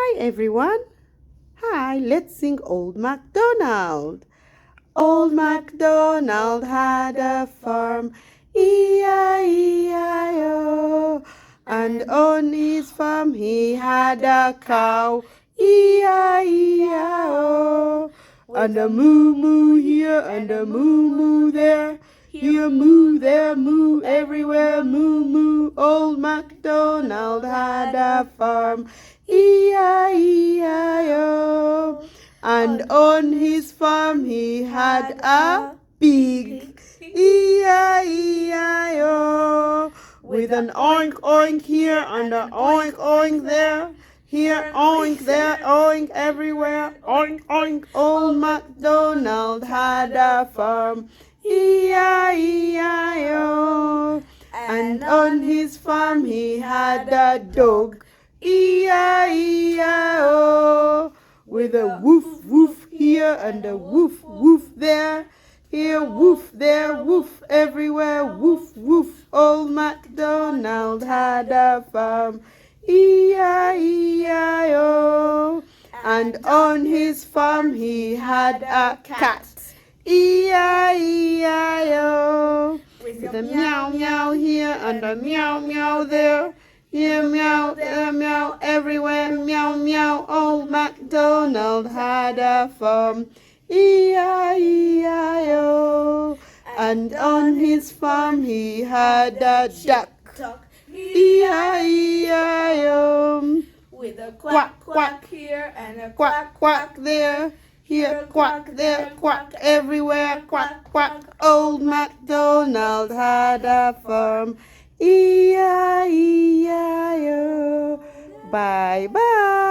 Hi everyone. Hi, let's sing Old Macdonald. Old Macdonald had a farm, E-I-E-I-O. And on his farm he had a cow, E-I-E-I-O. And a moo-moo here and a moo-moo there. Here moo, there moo, everywhere moo-moo. Old Macdonald had a farm, E-I-E-I-O. And on his farm he had a pig, E-I-E-I-O. With an oink oink here and a oink oink there. Here oink, there oink, everywhere oink oink. Old Macdonald had a farm, E-I-E-I-O. And on his farm he had a dog, E-I-E-I-O. With a woof woof here and a woof woof there. Here woof, there woof, everywhere woof woof. Old Macdonald had a farm, E-I-E-I-O. And on his farm he had a cat, E-I-E-I-O. With a meow meow here and a meow meow there. Here meow, there meow, everywhere meow meow. Old Macdonald had a farm, E-I-E-I-O. And on his farm he had a duck, E-I-E-I-O. With a quack quack here and a Quack quack there. Here quack, there quack, everywhere quack quack. Old Macdonald had a farm, E-I-E-I-O. Bye bye.